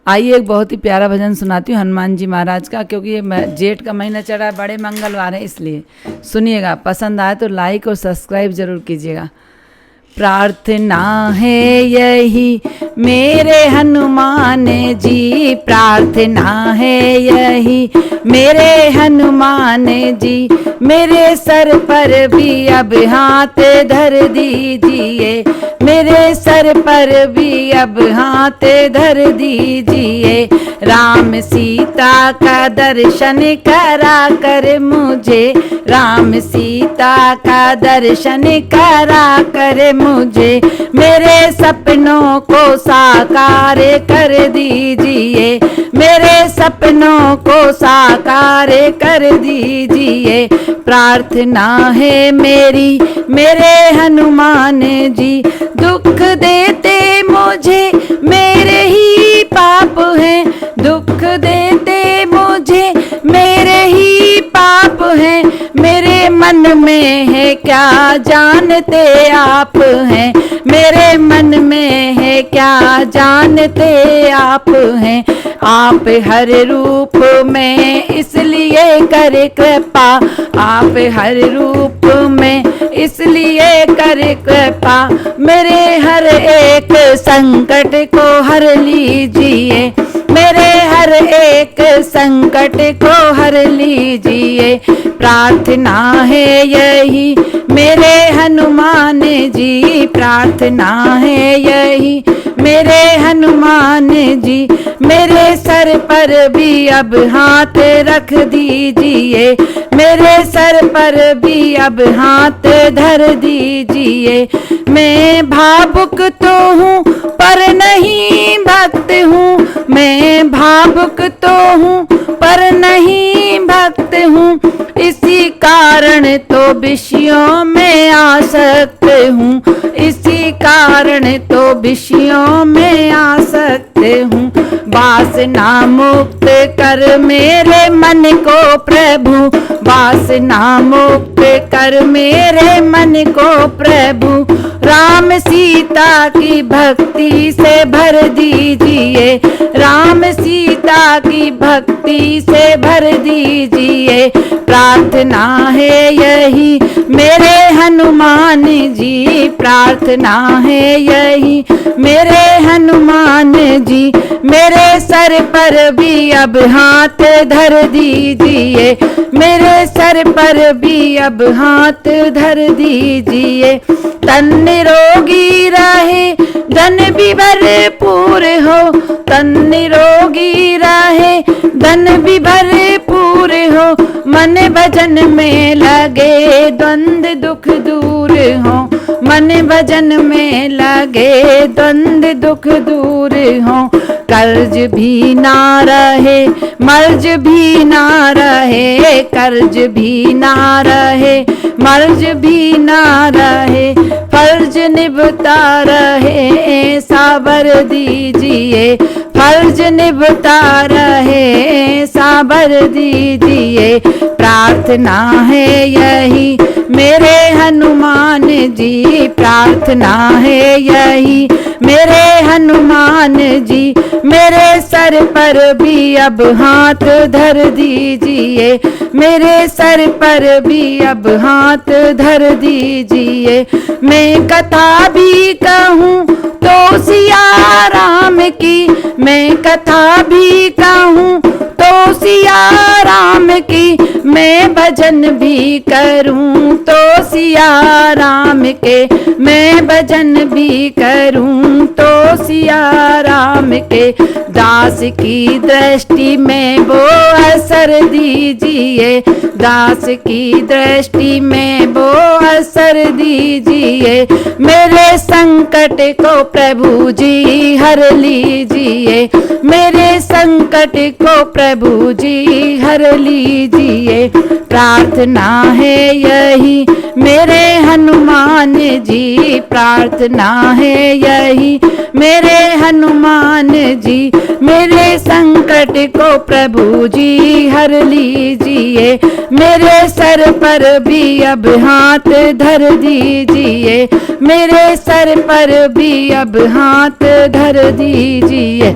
आइए एक बहुत ही प्यारा भजन सुनाती हूँ हनुमान जी महाराज का, क्योंकि ये जेठ का महीना चढ़ा है, बड़े मंगलवार है, इसलिए सुनिएगा। पसंद आए तो लाइक और सब्सक्राइब जरूर कीजिएगा। प्रार्थना है यही मेरे हनुमान जी, प्रार्थना है यही मेरे हनुमान जी, मेरे सर पर भी अब हाथ धर दीजिए, मेरे सर पर भी अब हाथ धर दीजिए। राम सीता का दर्शन करा कर मुझे, राम सीता का दर्शन करा कर मुझे, मेरे सपनों को साकार कर दीजिए, मेरे सपनों को साकार कर दीजिए। प्रार्थना है मेरी मेरे हनुमान जी, दुख देते मुझे मेरे ही पाप हैं, दुख देते मुझे मेरे ही पाप हैं, मेरे मन में है क्या जानते आप हैं, मेरे मन में है क्या जानते आप हैं। आप हर रूप में इसलिए कर कृपा, आप हर रूप में इसलिए कर कृपा, मेरे हर एक संकट को हर लीजिए, मेरे हर एक संकट को हर लीजिए। प्रार्थना है यही मेरे हनुमान जी, प्रार्थना है यही मेरे हनुमान जी, मेरे सर पर भी अब हाथ रख दीजिए, मेरे सर पर भी अब हाथ धर दीजिए। मैं भावुक तो हूँ पर नहीं भक्त हूँ, मैं भावुक तो हूँ पर नहीं भक्त हूँ, इसी कारण तो विषयों में आसक्त हूँ, इसी कारण तो विषयों में आसक्त हूँ। वासना मुक्त कर मेरे मन को प्रभु, वासना मुक्त कर मेरे मन को प्रभु, राम सीता की भक्ति से भर दीजिए, राम सीता की भक्ति से भर दीजिए। प्रार्थना है यही मेरे हनुमान जी, प्रार्थना है यही मेरे हनुमान जी, मेरे सर पर भी अब हाथ धर दीजिए, मेरे सर पर भी अब हाथ धर दीजिए। तन निरोगी रहे धन भी भरपूर हो, तन निरोगी रहे धन भी भरपूर हो, मन भजन में लगे द्वंद्व दुख दूर हो, मन भजन में लगे द्वंद्व दुख दूर हो। कर्ज भी ना रहे मर्ज भी ना रहे, कर्ज भी ना रहे मर्ज भी ना रहे, फर्ज निभता रहे ऐसा वर दीजिए, फर्ज निभता रहे ऐसा वर दीजिए। प्रार्थना है यही मेरे हनुमान जी, प्रार्थना है यही मेरे हनुमान जी, मेरे सर पर भी अब हाथ धर दीजिए, मेरे सर पर भी अब हाथ धर दीजिए। मैं कथा भी कहूँ तो सिया राम की, मैं कथा भी कहूँ तो सिया राम की, मैं भजन भी करूँ तो सिया राम के, मैं भजन भी करूँ तो सिया राम के। दास की दृष्टि में वो असर दीजिए, दास की दृष्टि में वो असर दीजिए, मेरे संकट को प्रभु जी हर लीजिए, मेरे संकट को प्रभु जी हर लीजिए। प्रार्थना है यही मेरे हनुमान जी, प्रार्थना है यही मेरे हनुमान जी, मेरे संकट को प्रभु जी हर लीजिए, मेरे सर पर भी अब हाथ धर दीजिए, मेरे सर पर भी अब हाथ धर दीजिए।